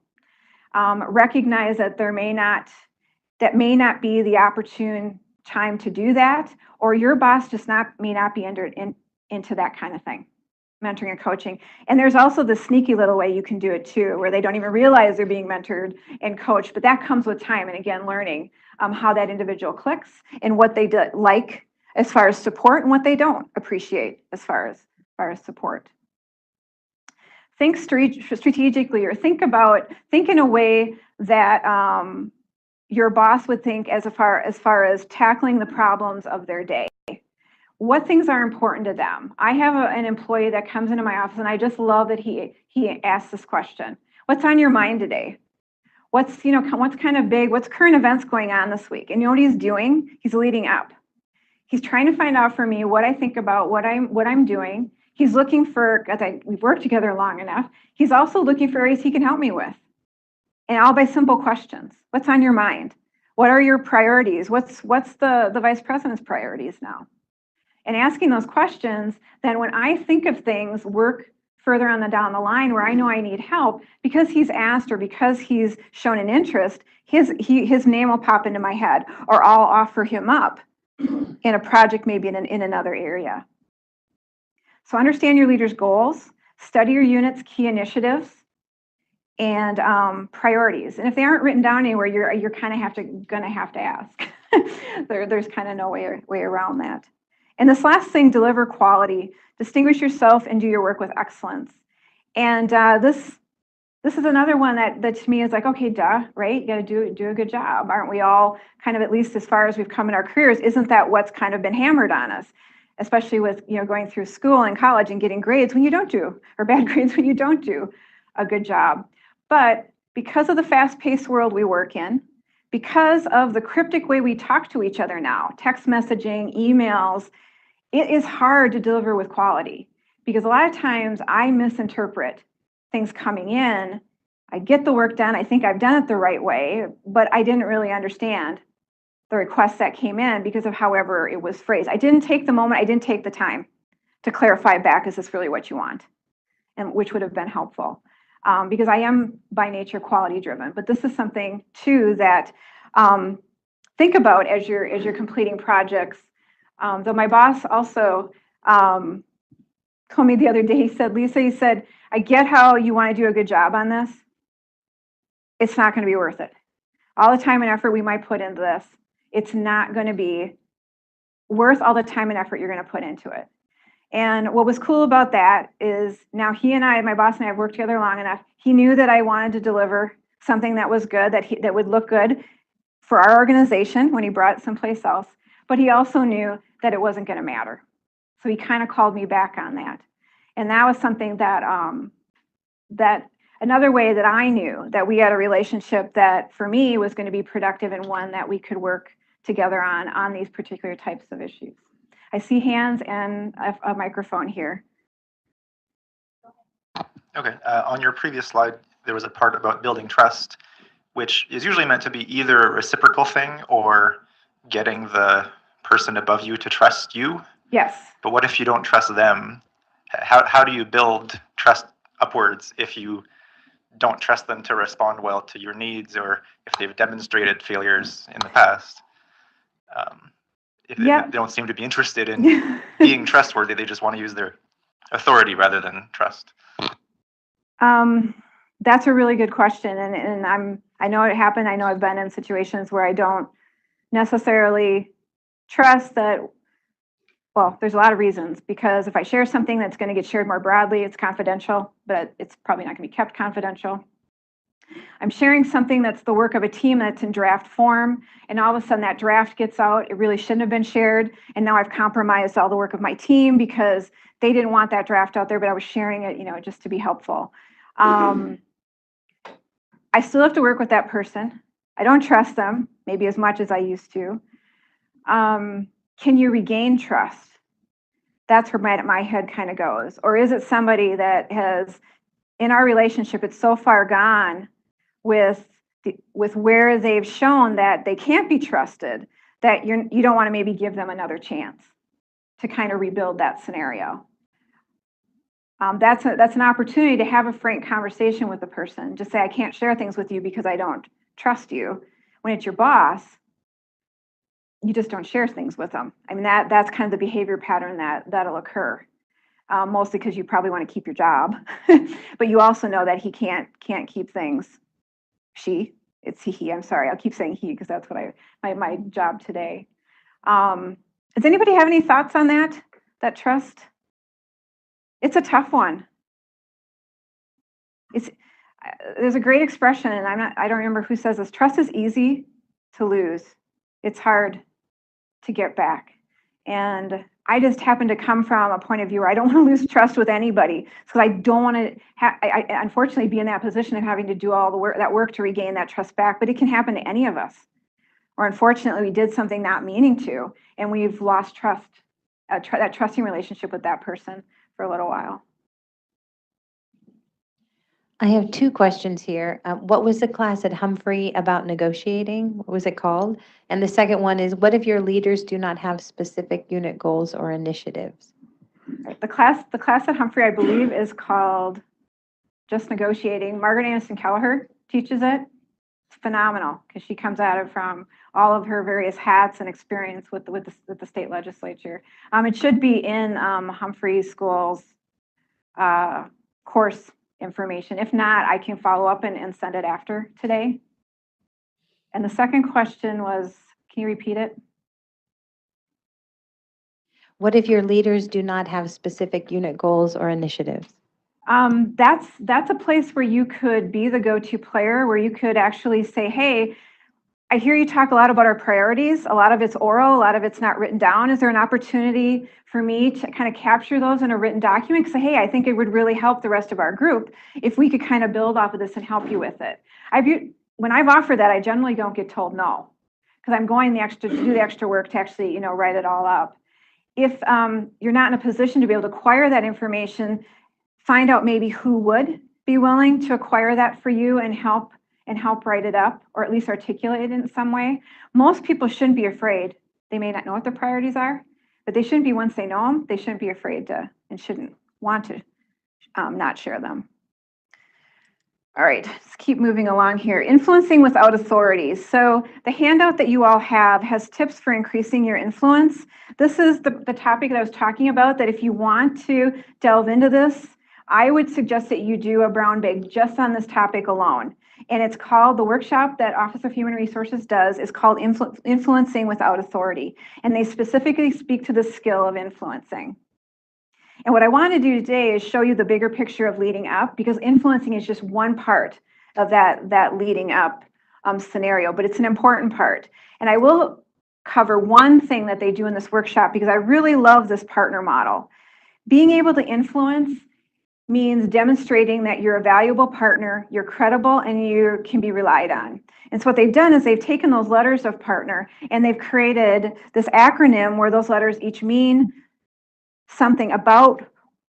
Recognize that that may not be the opportune time to do that, or your boss just may not be entered into that kind of thing, mentoring and coaching. And there's also the sneaky little way you can do it too, where they don't even realize they're being mentored and coached, but that comes with time. And again, learning how that individual clicks and what they like as far as support and what they don't appreciate as far as support. Think strategically, or think in a way that your boss would think as far as tackling the problems of their day. What things are important to them? I have an employee that comes into my office, and I just love that he asks this question: what's on your mind today? What's kind of big? What's current events going on this week? And you know what he's doing? He's leading up. He's trying to find out for me what I think about what I'm doing. He's looking for, we've worked together long enough. He's also looking for areas he can help me with. And all by simple questions. What's on your mind? What are your priorities? What's the vice president's priorities now? And asking those questions, then when I think of things, work further down the line where I know I need help, because he's asked or because he's shown an interest, his name will pop into my head, or I'll offer him up in a project, maybe in another area. So understand your leader's goals, study your unit's key initiatives, and priorities. And if they aren't written down anywhere, you're kind of gonna have to ask. There's kind of no way around that. And this last thing, deliver quality, distinguish yourself and do your work with excellence. And this is another one that to me is like, okay, duh, right? You got to do a good job. Aren't we all kind of, at least as far as we've come in our careers, isn't that what's kind of been hammered on us? Especially with, going through school and college and getting grades when you don't do, or bad grades when you don't do a good job. But because of the fast-paced world we work in, because of the cryptic way we talk to each other now, text messaging, emails, it is hard to deliver with quality, because a lot of times I misinterpret things coming in. I get the work done, I think I've done it the right way, but I didn't really understand the request that came in because of however it was phrased. I didn't take the moment, I didn't take the time to clarify back, is this really what you want? And which would have been helpful. Because I am by nature quality driven, but this is something too that think about as you're completing projects. Though my boss also told me the other day, he said, Lisa, he said, I get how you want to do a good job on this. It's not going to be worth it. All the time and effort we might put into this, it's not going to be worth all the time and effort you're going to put into it. And what was cool about that is now he and I, my boss and I, have worked together long enough. He knew that I wanted to deliver something that was good, that would look good for our organization when he brought it someplace else. But he also knew that it wasn't going to matter. So he kind of called me back on that. And that was something that, another way that I knew that we had a relationship that for me was going to be productive, and one that we could work together on these particular types of issues. I see hands and a microphone here. Okay, on your previous slide, there was a part about building trust, which is usually meant to be either a reciprocal thing or getting the person above you to trust you. Yes. But what if you don't trust them? How do you build trust upwards if you don't trust them to respond well to your needs, or if they've demonstrated failures in the past? If they don't seem to be interested in being trustworthy, they just want to use their authority rather than trust. That's a really good question, and I know it happened. I know I've been in situations where I don't necessarily trust that. Well, there's a lot of reasons, because if I share something that's going to get shared more broadly, it's confidential, but it's probably not going to be kept confidential. I'm sharing something that's the work of a team that's in draft form, and all of a sudden that draft gets out. It really shouldn't have been shared, and now I've compromised all the work of my team because they didn't want that draft out there, but I was sharing it, just to be helpful. I still have to work with that person. I don't trust them, maybe as much as I used to. Can you regain trust? That's where my head kind of goes. Or is it somebody that has, in our relationship, it's so far gone with where they've shown that they can't be trusted that you don't want to maybe give them another chance to kind of rebuild that scenario. That's an opportunity to have a frank conversation with the person. Just say, I can't share things with you because I don't trust you. When it's your boss, you just don't share things with them. I mean, that's kind of the behavior pattern that'll occur. Mostly because you probably want to keep your job, but you also know that he can't keep things. It's he. I'm sorry, I'll keep saying he because that's what my job today. Does anybody have any thoughts on that trust? It's a tough one. There's a great expression, and I don't remember who says this. Trust is easy. to lose. It's hard to get back. And I just happen to come from a point of view where I don't want to lose trust with anybody, because I don't want to, I unfortunately, be in that position of having to do all the work to regain that trust back. But it can happen to any of us. Or unfortunately, we did something not meaning to, and we've lost trust, that trusting relationship with that person for a little while. I have two questions here. What was the class at Humphrey about negotiating? What was it called? And the second one is, what if your leaders do not have specific unit goals or initiatives? Right. The class at Humphrey, I believe, is called Just Negotiating. Margaret Anderson Kelleher teaches it. It's phenomenal, because she comes at it from all of her various hats and experience with the state legislature. It should be in Humphrey School's course information. If not, I can follow up and send it after today. And the second question was, can you repeat it? What if your leaders do not have specific unit goals or initiatives? That's a place where you could be the go-to player, where you could actually say, hey, I hear you talk a lot about our priorities. A lot of it's oral, a lot of it's not written down. Is there an opportunity for me to kind of capture those in a written document? Say, hey, I think it would really help the rest of our group if we could kind of build off of this and help you with it. When I've offered that, I generally don't get told no, because I'm going to do the extra work to actually, write it all up. If you're not in a position to be able to acquire that information, find out maybe who would be willing to acquire that for you and help write it up, or at least articulate it in some way. Most people shouldn't be afraid. They may not know what their priorities are, but they shouldn't be, once they know them, they shouldn't be afraid to and shouldn't want to not share them. All right, let's keep moving along here. Influencing without authority. So the handout that you all have has tips for increasing your influence. This is the topic that I was talking about, that if you want to delve into this, I would suggest that you do a brown bag just on this topic alone. And it's called, the workshop that Office of Human Resources does is called Influencing Without Authority. And they specifically speak to the skill of influencing. And what I want to do today is show you the bigger picture of leading up, because influencing is just one part of that leading up scenario, but it's an important part. And I will cover one thing that they do in this workshop, because I really love this partner model. Being able to influence means demonstrating that you're a valuable partner, you're credible, and you can be relied on. And so what they've done is they've taken those letters of partner and they've created this acronym where those letters each mean something about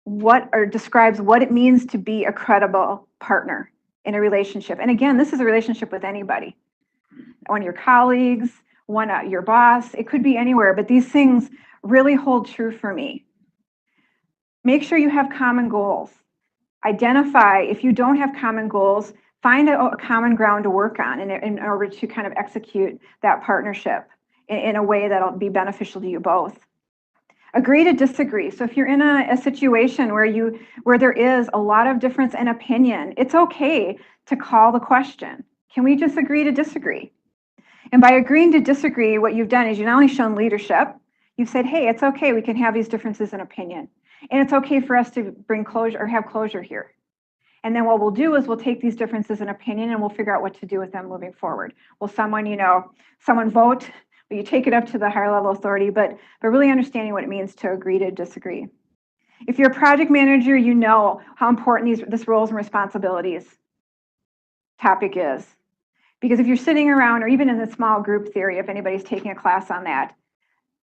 what, or describes what it means to be a credible partner in a relationship. And again, this is a relationship with anybody. One of your colleagues, your boss, it could be anywhere, but these things really hold true for me. Make sure you have common goals. Identify, if you don't have common goals, find a common ground to work on in order to kind of execute that partnership in a way that'll be beneficial to you both. Agree to disagree. So if you're in a situation where there is a lot of difference in opinion, it's okay to call the question. Can we just agree to disagree? And by agreeing to disagree, what you've done is you've not only shown leadership, you've said, hey, it's okay, we can have these differences in opinion. And it's okay for us to bring closure or have closure here. And then what we'll do is we'll take these differences in opinion and we'll figure out what to do with them moving forward. Will someone vote, but you take it up to the higher level authority, but really understanding what it means to agree to disagree. If you're a project manager, you know how important this roles and responsibilities topic is. Because if you're sitting around, or even in the small group theory, if anybody's taking a class on that,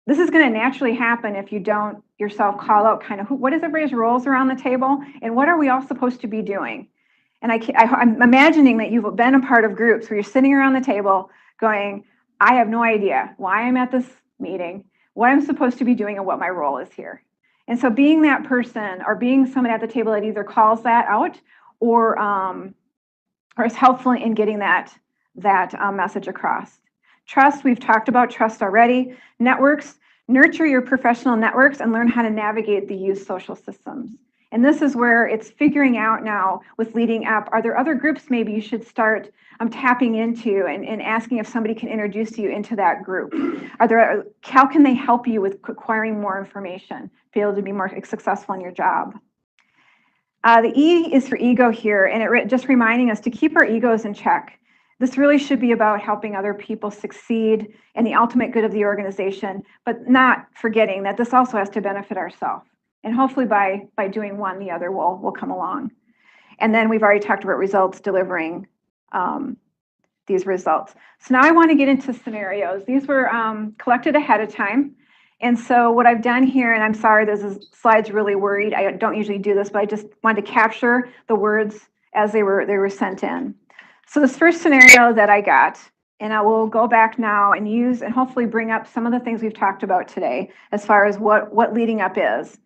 this is going to naturally happen if you don't yourself call out kind of what is everybody's roles around the table and what are we all supposed to be doing. And I'm imagining that you've been a part of groups where you're sitting around the table going, I have no idea why I'm at this meeting, what I'm supposed to be doing, and what my role is here. And so being that person, or being someone at the table that either calls that out or is helpful in getting that message across. Trust, we've talked about trust already. Networks, nurture your professional networks and learn how to navigate the used social systems. And this is where it's figuring out now with leading up, are there other groups maybe you should start tapping into and asking if somebody can introduce you into that group? How can they help you with acquiring more information, be able to be more successful in your job? The E is for ego here, and just reminding us to keep our egos in check. This really should be about helping other people succeed and the ultimate good of the organization, but not forgetting that this also has to benefit ourselves. And hopefully by doing one, the other will come along. And then we've already talked about results, delivering these results. So now I want to get into scenarios. These were collected ahead of time. And so what I've done here, and I'm sorry, this slide's really worried. I don't usually do this, but I just wanted to capture the words as they were sent in. So this first scenario that I got, and I will go back now and use and hopefully bring up some of the things we've talked about today as far as what leading up is.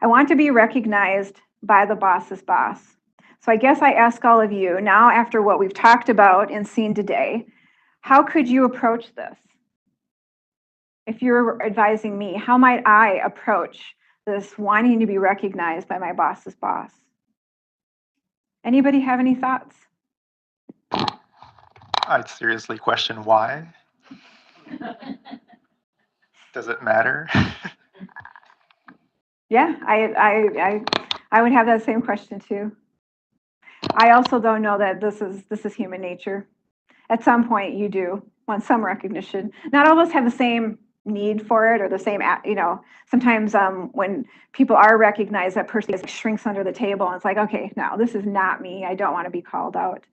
I want to be recognized by the boss's boss. So I guess I ask all of you now, after what we've talked about and seen today, how could you approach this? If you're advising me, how might I approach this wanting to be recognized by my boss's boss? Anybody have any thoughts? I'd seriously question why. Does it matter? Yeah, I would have that same question too. I also don't know that this is human nature. At some point, you do want some recognition. Not all of us have the same need for it or the same, sometimes when people are recognized, that person shrinks under the table and it's like, okay, no, this is not me. I don't want to be called out.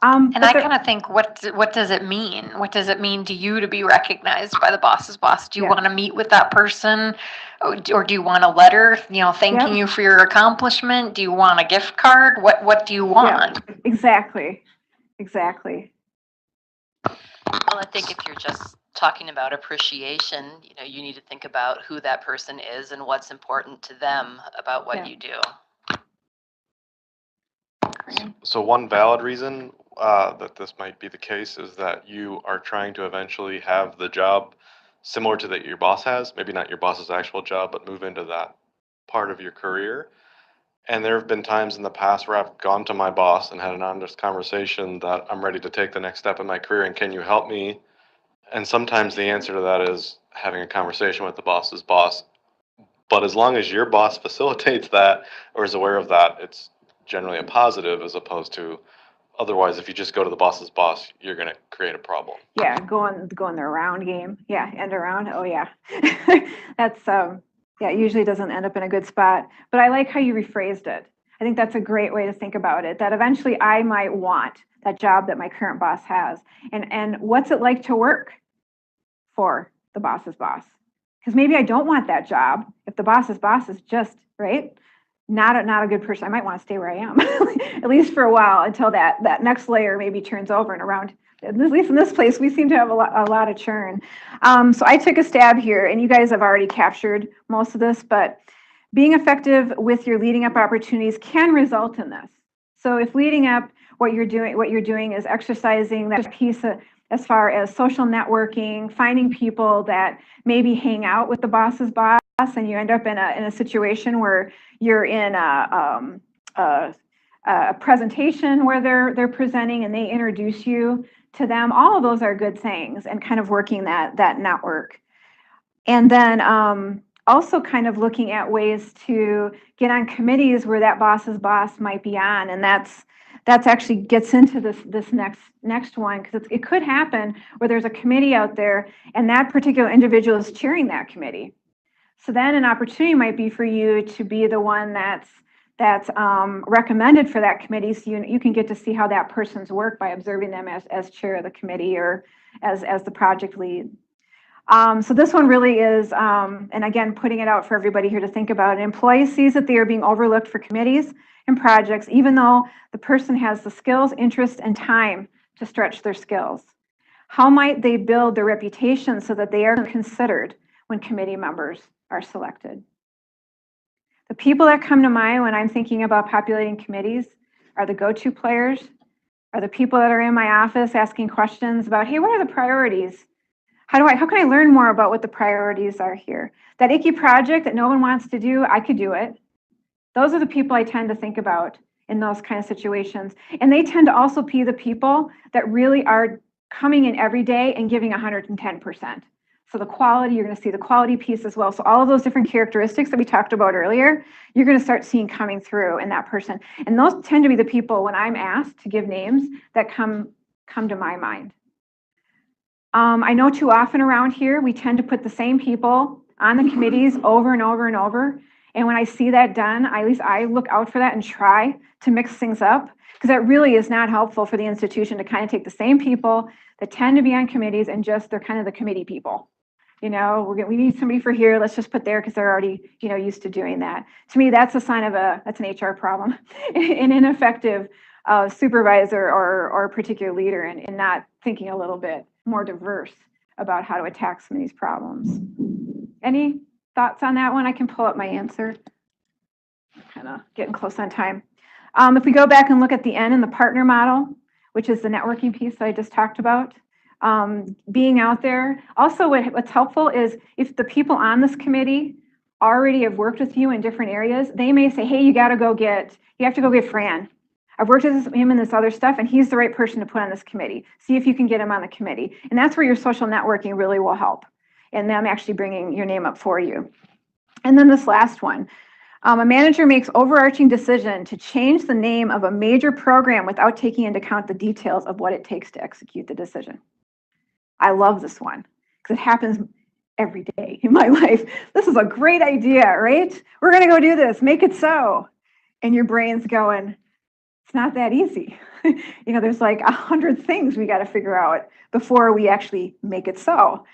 And I kind of think, what does it mean? What does it mean to you to be recognized by the boss's boss? Do you want to meet with that person, or do you want a letter, thanking you for your accomplishment? Do you want a gift card? What do you want? Yeah, exactly. Well, I think if you're just talking about appreciation, you need to think about who that person is and what's important to them about what you do. So one valid reason that this might be the case is that you are trying to eventually have the job similar to that your boss has, maybe not your boss's actual job, but move into that part of your career. And there have been times in the past where I've gone to my boss and had an honest conversation that I'm ready to take the next step in my career and can you help me? And sometimes the answer to that is having a conversation with the boss's boss. But as long as your boss facilitates that or is aware of that, it's generally a positive, as opposed to otherwise, if you just go to the boss's boss, you're going to create a problem. Yeah, go on the around game. Yeah, end around. Oh yeah, that's it usually doesn't end up in a good spot. But I like how you rephrased it. I think that's a great way to think about it. That eventually I might want that job that my current boss has, and what's it like to work for the boss's boss? Because maybe I don't want that job if the boss's boss is just not a good person. I might want to stay where I am, at least for a while, until that next layer maybe turns over and around. At least in this place, we seem to have a lot of churn. So I took a stab here, and you guys have already captured most of this, but being effective with your leading up opportunities can result in this. So if leading up, what you're doing is exercising that piece as far as social networking, finding people that maybe hang out with the boss's boss, and you end up in a situation where you're in a presentation where they're presenting and they introduce you to them. All of those are good things, and kind of working that network. And then also kind of looking at ways to get on committees where that boss's boss might be on, and that's actually gets into this next one, because it could happen where there's a committee out there and that particular individual is chairing that committee. So then an opportunity might be for you to be the one that's recommended for that committee, so you can get to see how that person's work by observing them as chair of the committee or as the project lead. So this one really is, and again, putting it out for everybody here to think about. An employee sees that they are being overlooked for committees and projects, even though the person has the skills, interest, and time to stretch their skills. How might they build their reputation so that they are considered when committee members are selected? The people that come to mind when I'm thinking about populating committees are the go-to players, are the people that are in my office asking questions about, hey, what are the priorities? How can I learn more about what the priorities are here? That icky project that no one wants to do, I could do it. Those are the people I tend to think about in those kind of situations. And they tend to also be the people that really are coming in every day and giving 110%. So the quality, you're going to see the quality piece as well. So all of those different characteristics that we talked about earlier, you're going to start seeing coming through in that person. And those tend to be the people, when I'm asked to give names, that come come to my mind. I know too often around here, we tend to put the same people on the committees over and over and over. And when I see that done, at least I look out for that and try to mix things up, because that really is not helpful for the institution to kind of take the same people that tend to be on committees and just, they're kind of the committee people. You know, we need somebody for here, let's just put there because they're already, you know, used to doing that. To me, that's a sign of that's an HR problem, an ineffective supervisor or a particular leader, and not thinking a little bit more diverse about how to attack some of these problems. Any thoughts on that one? I can pull up my answer. Kind of getting close on time. If we go back and look at the N in the partner model, which is the networking piece that I just talked about, being out there. Also, what's helpful is if the people on this committee already have worked with you in different areas, they may say, hey, you have to go get Fran. I've worked with him in this other stuff, and he's the right person to put on this committee. See if you can get him on the committee. And that's where your social networking really will help, and them actually bringing your name up for you. And then this last one. A manager makes overarching decision to change the name of a major program without taking into account the details of what it takes to execute the decision. I love this one because it happens every day in my life. This is a great idea, right? We're going to go do this, make it so. And your brain's going, it's not that easy. You know, there's like 100 things we got to figure out before we actually make it so.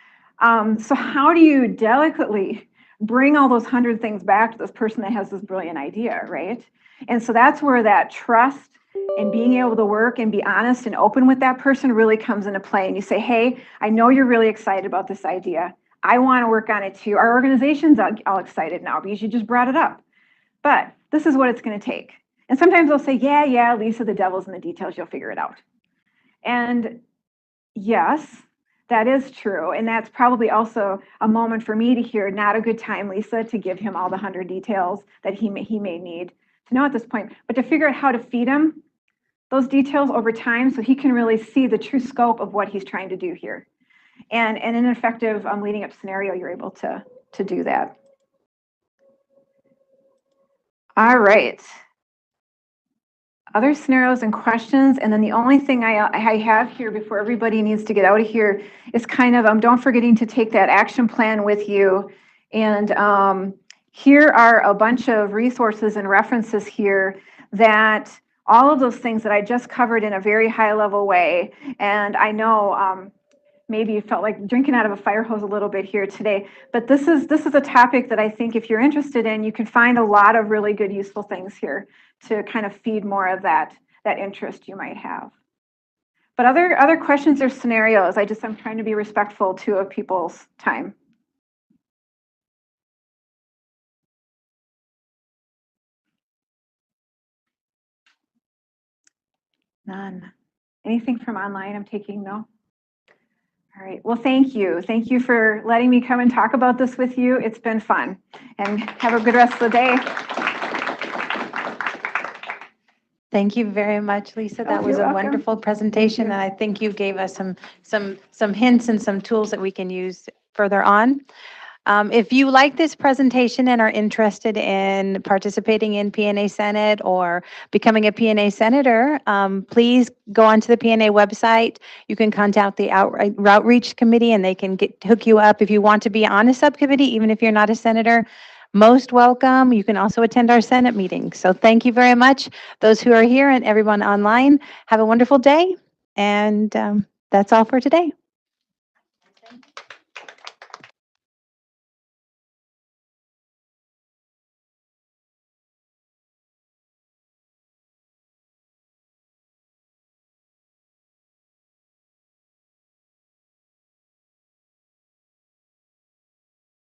So how do you delicately bring all those 100 things back to this person that has this brilliant idea, right? And so that's where that trust and being able to work and be honest and open with that person really comes into play. And you say, hey, I know you're really excited about this idea. I want to work on it too. Our organization's all excited now because you just brought it up. But this is what it's going to take. And sometimes they'll say, yeah, Lisa, the devil's in the details. You'll figure it out. And yes, that is true. And that's probably also a moment for me to hear, not a good time, Lisa, to give him all the 100 details that he may need to know at this point, but to figure out how to feed him those details over time so he can really see the true scope of what he's trying to do here. And in an effective leading up scenario, you're able to do that. All right. Other scenarios and questions, and then the only thing I have here before everybody needs to get out of here is kind of don't forgetting to take that action plan with you. And here are a bunch of resources and references here that all of those things that I just covered in a very high level way. And I know maybe you felt like drinking out of a fire hose a little bit here today, but this is a topic that I think if you're interested in, you can find a lot of really good, useful things here to kind of feed more of that interest you might have. But other questions or scenarios, I'm trying to be respectful too of people's time. None. Anything from online I'm taking? No? All right. Well, thank you. Thank you for letting me come and talk about this with you. It's been fun. And have a good rest of the day. Thank you very much, Lisa. That was you're a welcome. Wonderful presentation, you. and I think you gave us some hints and some tools that we can use further on. If you like this presentation and are interested in participating in PNA Senate or becoming a PNA Senator, please go onto the PNA website. You can contact the Outreach Committee and they can hook you up. If you want to be on a subcommittee, even if you're not a senator, most welcome. You can also attend our Senate meeting. So thank you very much. Those who are here and everyone online, have a wonderful day. And that's all for today.